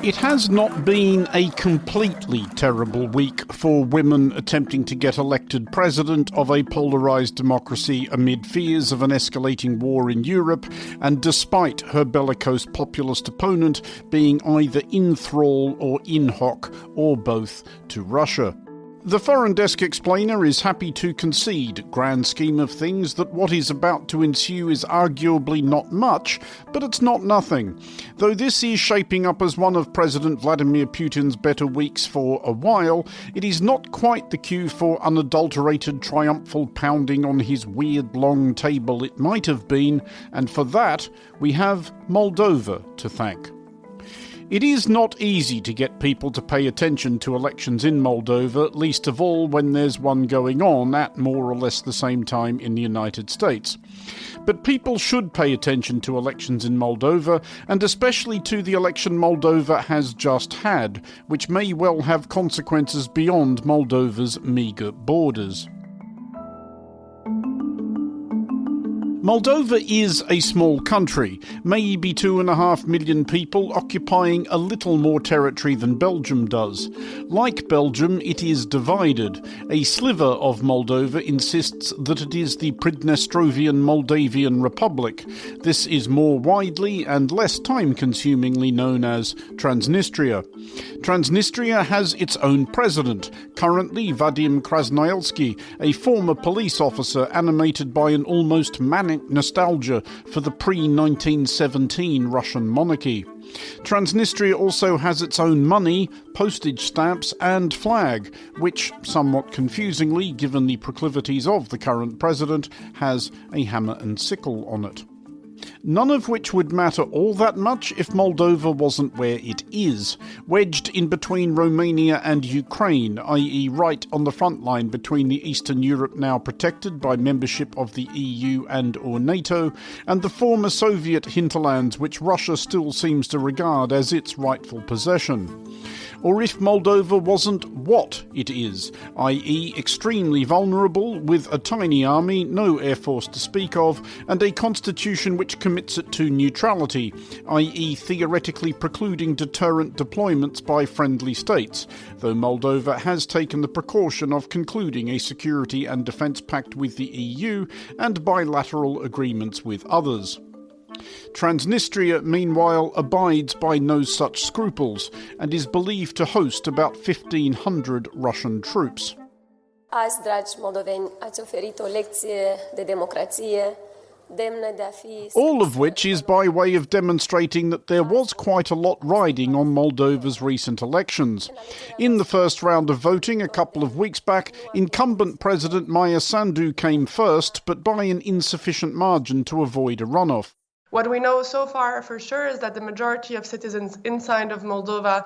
It has not been a completely terrible week for women attempting to get elected president of a polarised democracy amid fears of an escalating war in Europe, and despite her bellicose populist opponent being either in thrall or in hoc, or both, to Russia. The Foreign Desk Explainer is happy to concede, grand scheme of things, that what is about to ensue is arguably not much, but it's not nothing. Though this is shaping up as one of President Vladimir Putin's better weeks for a while, it is not quite the cue for unadulterated triumphal pounding on his weird long table it might have been, and for that we have Moldova to thank. It is not easy to get people to pay attention to elections in Moldova, least of all when there's one going on at more or less the same time in the United States. But people should pay attention to elections in Moldova, and especially to the election Moldova has just had, which may well have consequences beyond Moldova's meagre borders. Moldova is a small country, maybe 2.5 million people, occupying a little more territory than Belgium does. Like Belgium, it is divided. A sliver of Moldova insists that it is the Pridnestrovian Moldavian Republic. This is more widely and less time-consumingly known as Transnistria. Transnistria has its own president, currently Vadim Krasnoelsky, a former police officer animated by an almost manic nostalgia for the pre-1917 Russian monarchy. Transnistria also has its own money, postage stamps and flag, which, somewhat confusingly given the proclivities of the current president, has a hammer and sickle on it. None of which would matter all that much if Moldova wasn't where it is, wedged in between Romania and Ukraine, i.e. right on the front line between the Eastern Europe now protected by membership of the EU and or NATO, and the former Soviet hinterlands which Russia still seems to regard as its rightful possession. Or if Moldova wasn't what it is, i.e. extremely vulnerable, with a tiny army, no air force to speak of, and a constitution which commits it to neutrality, i.e. theoretically precluding deterrent deployments by friendly states, though Moldova has taken the precaution of concluding a security and defence pact with the EU and bilateral agreements with others. Transnistria, meanwhile, abides by no such scruples and is believed to host about 1,500 Russian troops. Azi, dragi moldoveni, ați oferit o lecție de democrație. All of which is by way of demonstrating that there was quite a lot riding on Moldova's recent elections. In the first round of voting a couple of weeks back, incumbent President Maia Sandu came first, but by an insufficient margin to avoid a runoff. What we know so far for sure is that the majority of citizens inside of Moldova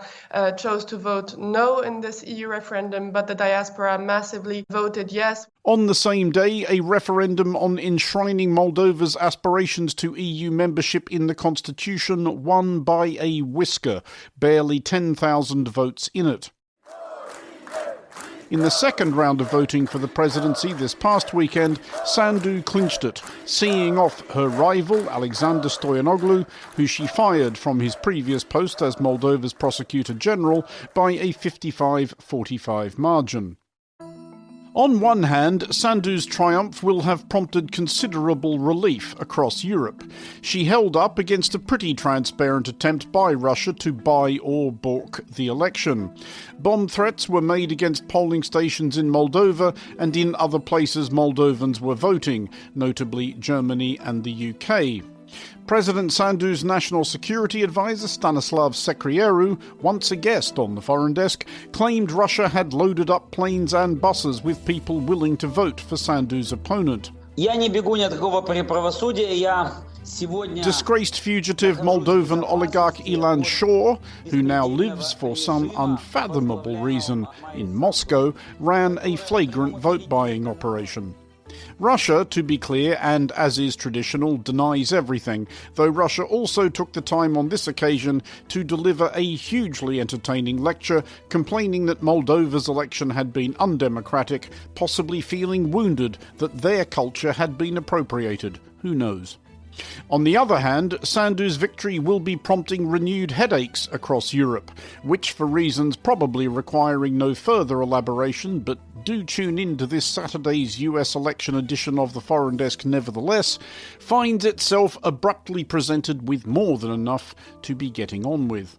chose to vote no in this EU referendum, but the diaspora massively voted yes. On the same day, a referendum on enshrining Moldova's aspirations to EU membership in the constitution won by a whisker, barely 10,000 votes in it. In the second round of voting for the presidency this past weekend, Sandu clinched it, seeing off her rival, Alexander Stoyanoglu, who she fired from his previous post as Moldova's Prosecutor General, by a 55-45 margin. On one hand, Sandu's triumph will have prompted considerable relief across Europe. She held up against a pretty transparent attempt by Russia to buy or balk the election. Bomb threats were made against polling stations in Moldova and in other places Moldovans were voting, notably Germany and the UK. President Sandu's National Security Advisor Stanislav Secrieru, once a guest on the Foreign Desk, claimed Russia had loaded up planes and buses with people willing to vote for Sandu's opponent. Disgraced fugitive Moldovan oligarch Ilan Shor, who now lives for some unfathomable reason in Moscow, ran a flagrant vote-buying operation. Russia, to be clear, and as is traditional, denies everything, though Russia also took the time on this occasion to deliver a hugely entertaining lecture, complaining that Moldova's election had been undemocratic, possibly feeling wounded that their culture had been appropriated. Who knows? On the other hand, Sandu's victory will be prompting renewed headaches across Europe, which, for reasons probably requiring no further elaboration, but do tune in to this Saturday's US election edition of the Foreign Desk nevertheless, finds itself abruptly presented with more than enough to be getting on with.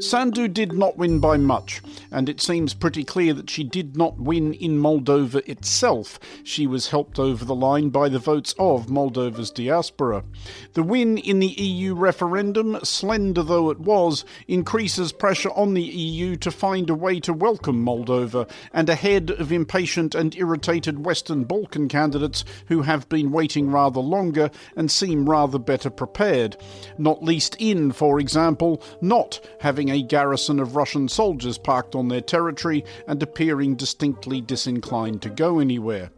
Sandu did not win by much, and it seems pretty clear that she did not win in Moldova itself. She was helped over the line by the votes of Moldova's diaspora. The win in the EU referendum, slender though it was, increases pressure on the EU to find a way to welcome Moldova, and ahead of impatient and irritated Western Balkan candidates who have been waiting rather longer and seem rather better prepared, not least in, for example, not having a garrison of Russian soldiers parked on their territory and appearing distinctly disinclined to go anywhere.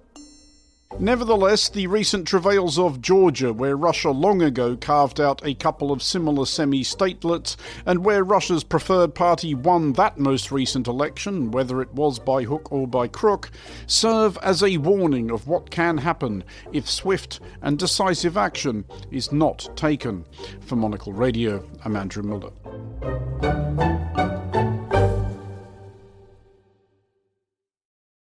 Nevertheless, the recent travails of Georgia, where Russia long ago carved out a couple of similar semi-statelets, and where Russia's preferred party won that most recent election, whether it was by hook or by crook, serve as a warning of what can happen if swift and decisive action is not taken. For Monocle Radio, I'm Andrew Mueller.